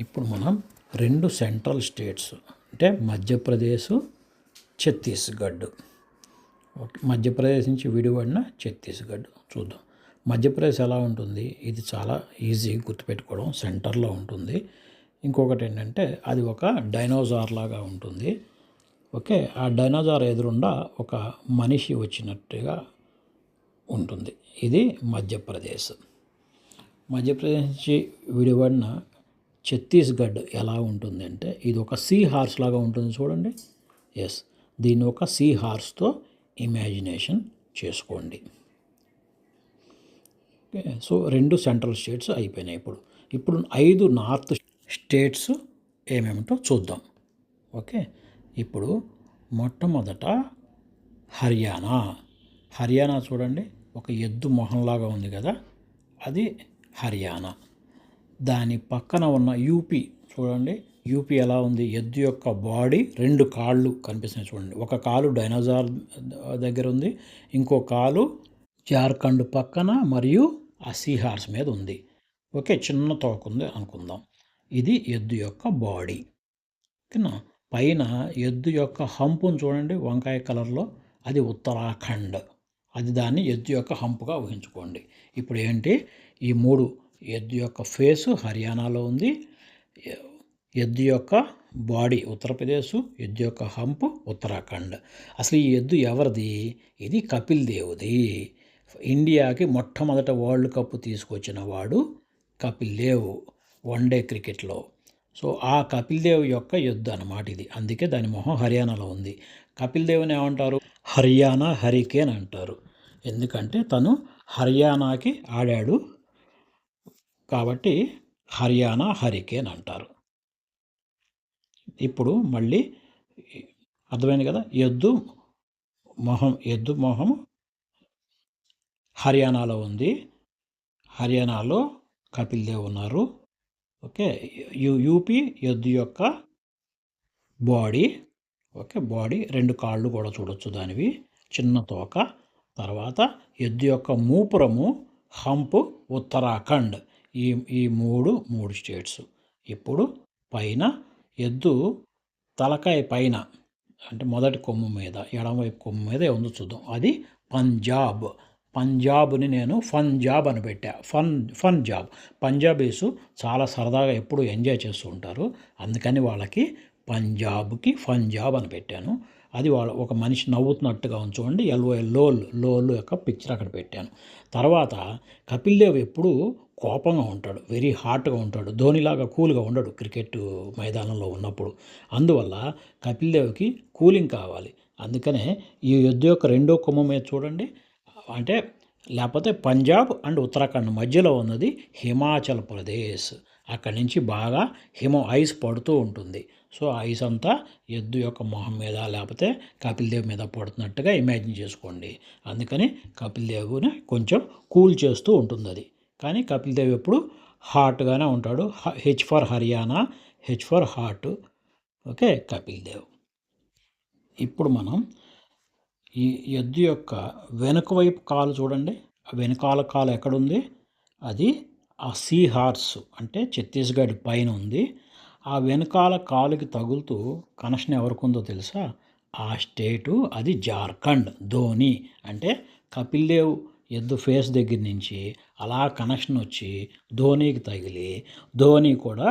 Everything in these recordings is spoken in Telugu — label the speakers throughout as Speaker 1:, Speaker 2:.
Speaker 1: ఇప్పుడు మనం 2 సెంట్రల్ స్టేట్స్ అంటే మధ్యప్రదేశ్, ఛత్తీస్గఢ్. ఓకే, మధ్యప్రదేశ్ నుంచి విడిపడిన ఛత్తీస్గఢ్ చూద్దాం. మధ్యప్రదేశ్ ఎలా ఉంటుంది? ఇది చాలా ఈజీ గుర్తుపెట్టుకోవడం, సెంటర్లో ఉంటుంది. ఇంకొకటి ఏంటంటే అది ఒక డైనోసార్ లాగా ఉంటుంది. ఓకే, ఆ డైనోసార్ ఎదురుండా ఒక మనిషి వచ్చినట్టుగా ఉంటుంది. ఇది మధ్యప్రదేశ్. మధ్యప్రదేశ్ నుంచి విడిపడిన ఛత్తీస్గఢ్ ఎలా ఉంటుంది అంటే ఇది ఒక సీ హార్స్ లాగా ఉంటుంది చూడండి. ఎస్, దీన్ని ఒక సీ హార్స్తో ఇమాజినేషన్ చేసుకోండి. ఓకే, సో 2 సెంట్రల్ స్టేట్స్ అయిపోయినాయి. ఇప్పుడు 5 నార్త్ స్టేట్స్ ఏమేమిటో చూద్దాం. ఓకే, ఇప్పుడు మొట్టమొదట హర్యానా చూడండి, ఒక ఎద్దు మొహంలాగా ఉంది కదా, అది హర్యానా. దాని పక్కన ఉన్న యూపీ చూడండి. యూపీ ఎలా ఉంది? ఎద్దు యొక్క బాడీ 2 కాళ్ళు కనిపిస్తున్నాయి చూడండి. ఒక కాలు డైనోసార్ దగ్గర ఉంది, ఇంకో కాలు జార్ఖండ్ పక్కన మరియు ఆ సీ హార్స్ మీద ఉంది. ఓకే, చిన్న తోక ఉంది అనుకుందాం. ఇది ఎద్దు యొక్క బాడీ. ఓకేనా? పైన ఎద్దు యొక్క హంపును చూడండి, వంకాయ కలర్లో, అది ఉత్తరాఖండ్. అది దాన్ని ఎద్దు యొక్క హంపుగా ఊహించుకోండి. ఇప్పుడు ఏంటి, ఈ 3 ఎద్దు యొక్క ఫేసు హర్యానాలో ఉంది, ఎద్దు యొక్క బాడీ ఉత్తరప్రదేశ్, ఎద్దు యొక్క హంపు ఉత్తరాఖండ్. అసలు ఈ ఎద్దు ఎవరిది? ఇది కపిల్ దేవుది. ఇండియాకి మొట్టమొదట వరల్డ్ కప్ తీసుకొచ్చిన వాడు కపిల్ దేవ్, వన్డే క్రికెట్లో. సో ఆ కపిల్ దేవ్ యొక్క ఎద్దు అన్నమాట ఇది. అందుకే దాని మొహం హర్యానాలో ఉంది. కపిల్ దేవుని ఏమంటారు? హర్యానా హరికేన్ అంటారు. ఎందుకంటే తను హర్యానాకి ఆడాడు కాబట్టి హర్యానా హరికేన్ అంటారు. ఇప్పుడు మళ్ళీ అర్థమైంది కదా, ఎద్దు మొహం హర్యానాలో ఉంది. హర్యానాలో కపిల్ దేవ్ ఉన్నారు. ఓకే, యూపీ ఎద్దు యొక్క బాడీ. ఓకే, బాడీ 2 కాళ్ళు కూడా చూడొచ్చు దానివి, చిన్న తోక. తర్వాత ఎద్దు యొక్క మూపురము హంపు ఉత్తరాఖండ్. ఈ మూడు స్టేట్స్. ఇప్పుడు పైన ఎద్దు తలకాయ పైన అంటే మొదటి కొమ్ము మీద, ఎడమవైపు కొమ్ము మీద ఉంది చూద్దాం. అది పంజాబ్. పంజాబ్ని నేను ఫంజాబ్ అని పెట్టా. ఫంజాబ్. పంజాబీస్ చాలా సరదాగా ఎప్పుడు ఎంజాయ్ చేస్తూ ఉంటారు, అందుకని వాళ్ళకి పంజాబ్కి ఫంజాబ్ అని పెట్టాను. అది ఒక మనిషి నవ్వుతున్నట్టుగా చూడండి, లోల్ యొక్క పిక్చర్ అక్కడ పెట్టాను. తర్వాత కపిల్ దేవ్ ఎప్పుడు కోపంగా ఉంటాడు, వెరీ హాట్గా ఉంటాడు, ధోనిలాగా కూల్గా ఉండడు క్రికెట్ మైదానంలో ఉన్నప్పుడు. అందువల్ల కపిల్ దేవ్కి కూలింగ్ కావాలి. అందుకనే ఈ ఎద్దు యొక్క 2వ కొమ్ము మీద చూడండి, అంటే లేకపోతే పంజాబ్ అండ్ ఉత్తరాఖండ్ మధ్యలో ఉన్నది హిమాచల్ ప్రదేశ్. అక్కడి నుంచి బాగా ఐస్ పడుతూ ఉంటుంది. సో ఐస్ అంతా ఎద్దు యొక్క మొహం మీద లేకపోతే కపిల్ దేవ్ మీద పడుతున్నట్టుగా ఇమాజిన్ చేసుకోండి. అందుకని కపిల్ దేవుని కొంచెం కూల్ చేస్తూ ఉంటుంది అది. కానీ కపిల్ దేవ్ ఎప్పుడు హాట్గానే ఉంటాడు. H for Haryana, H for hot. Okay, Kapil Dev. ఇప్పుడు మనం ఈ ఎద్దు యొక్క వెనుక వైపు కాలు చూడండి. వెనకాల కాలు ఎక్కడుంది? అది ఆ సీ హార్స్ అంటే ఛత్తీస్గఢ్ పైన ఉంది. ఆ వెనకాల కాలుకి తగులుతూ కనెక్షన్ ఎవరికి ఉందో తెలుసా? ఆ స్టేటు అది జార్ఖండ్. ధోని అంటే కపిల్ దేవ్ ఎద్దు ఫేస్ దగ్గర నుంచి అలా కనెక్షన్ వచ్చి ధోనికి తగిలి ధోని కూడా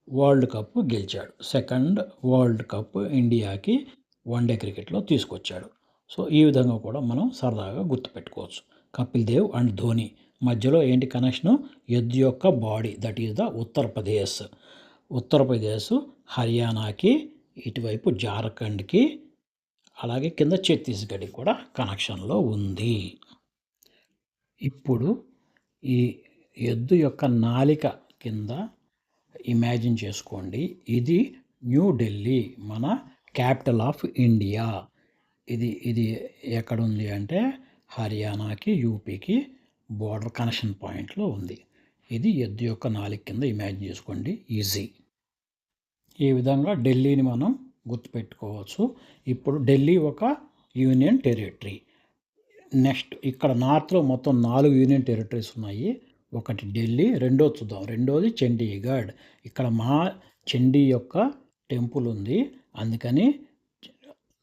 Speaker 1: వరల్డ్ కప్ గెలిచాడు. 2nd వరల్డ్ కప్ ఇండియాకి వన్డే క్రికెట్లో తీసుకొచ్చాడు. సో ఈ విధంగా కూడా మనం సరదాగా గుర్తుపెట్టుకోవచ్చు. కపిల్ దేవ్ అండ్ ధోని మధ్యలో ఏంటి కనెక్షను? ఎద్దు యొక్క body, that is the Uttar Pradesh హర్యానాకి, ఇటువైపు జార్ఖండ్కి, అలాగే కింద ఛత్తీస్గఢ్కి కూడా కనెక్షన్లో ఉంది. ఇప్పుడు ఈ ఎద్దు యొక్క నాలిక కింద ఇమాజిన్ చేసుకోండి, ఇది న్యూఢిల్లీ, మన క్యాపిటల్ ఆఫ్ ఇండియా. ఇది ఎక్కడుంది అంటే హర్యానాకి, యూపీకి బోర్డర్ కనెక్షన్ పాయింట్లో ఉంది. ఇది ఎద్దు యొక్క నాలిక కింద ఇమాజిన్ చేసుకోండి, ఈజీ. ఈ విధంగా ఢిల్లీని మనం గుర్తుపెట్టుకోవచ్చు. ఇప్పుడు ఢిల్లీ ఒక యూనియన్ టెరిటరీ. నెక్స్ట్ ఇక్కడ నార్త్లో మొత్తం 4 యూనియన్ టెరిటరీస్ ఉన్నాయి. ఒకటి ఢిల్లీ, రెండోది చూద్దాం. రెండోది చండీగఢ్. ఇక్కడ మా చండీ యొక్క టెంపుల్ ఉంది, అందుకని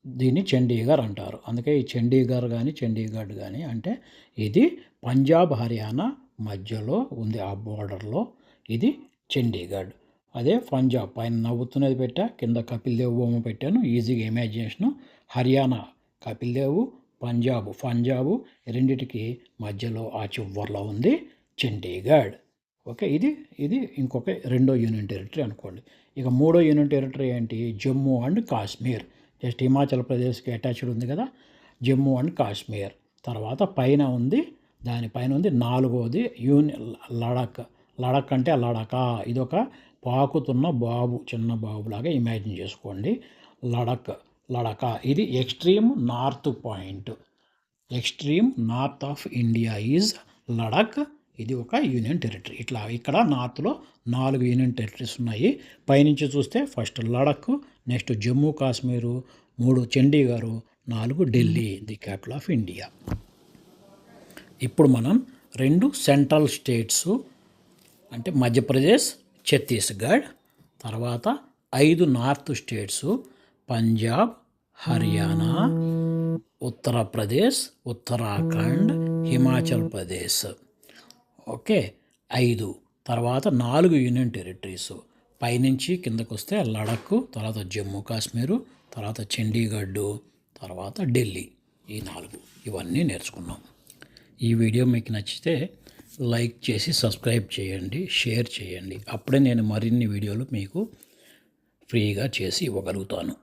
Speaker 1: దీన్ని చండీగఢ్ అంటారు. అందుకే ఈ చండీగఢ్ కానీ చండీగఢ్ కానీ అంటే ఇది పంజాబ్ హర్యానా మధ్యలో ఉంది, ఆ బోర్డర్లో ఇది చండీగఢ్. అదే పంజాబ్ పైన నవ్వుతున్నది పెట్టా, కింద కపిల్ దేవ్ బొమ్మ పెట్టాను, ఈజీగా ఇమాజినేషను. హర్యానా కపిల్ దేవ్, పంజాబు రెండిటికి మధ్యలో ఆ చివర్లో ఉంది చండీగఢ్. ఓకే, ఇది ఇంకొక రెండో యూనియన్ టెరిటరీ అనుకోండి. ఇక మూడో యూనియన్ టెరిటరీ ఏంటి? జమ్మూ అండ్ కాశ్మీర్. జస్ట్ హిమాచల్ ప్రదేశ్కి అటాచ్డ్ ఉంది కదా, జమ్మూ అండ్ కాశ్మీర్. తర్వాత పైన ఉంది, దానిపైన ఉంది నాలుగోది లడక్. లడక్ అంటే లడకా, ఇదొక పాకుతున్న బాబు, చిన్న బాబులాగా ఇమాజిన్ చేసుకోండి. లడకా ఇది extreme north point. Extreme north of India is Ladakh. ఇది ఒక యూనియన్ టెరిటరీ. ఇట్లా ఇక్కడ నార్త్లో 4 యూనియన్ టెరిటరీస్ ఉన్నాయి. పైనుంచి చూస్తే first Ladakh, next Jammu Kashmir, 3 Chandigarh, 4 Delhi, the capital of India. ఇప్పుడు మనం 2 సెంట్రల్ స్టేట్స్ అంటే మధ్యప్రదేశ్, ఛత్తీస్గఢ్, తర్వాత 5 north states Punjab, Haryana, Uttar Pradesh, Uttarakhand, Himachal Pradesh. Okay, 5. తర్వాత 4 యూనియన్ టెరిటరీస్ పైనుంచి కిందకు వస్తే లడక్, తర్వాత జమ్మూ కాశ్మీరు, తర్వాత చండీగఢ్, తర్వాత ఢిల్లీ. ఈ 4 ఇవన్నీ నేర్చుకున్నాం. ఈ వీడియో మీకు నచ్చితే లైక్ చేసి సబ్స్క్రైబ్ చేయండి, షేర్ చేయండి. అప్పుడే నేను మరిన్ని వీడియోలు మీకు ఫ్రీగా చేసి ఇవ్వగలుగుతాను.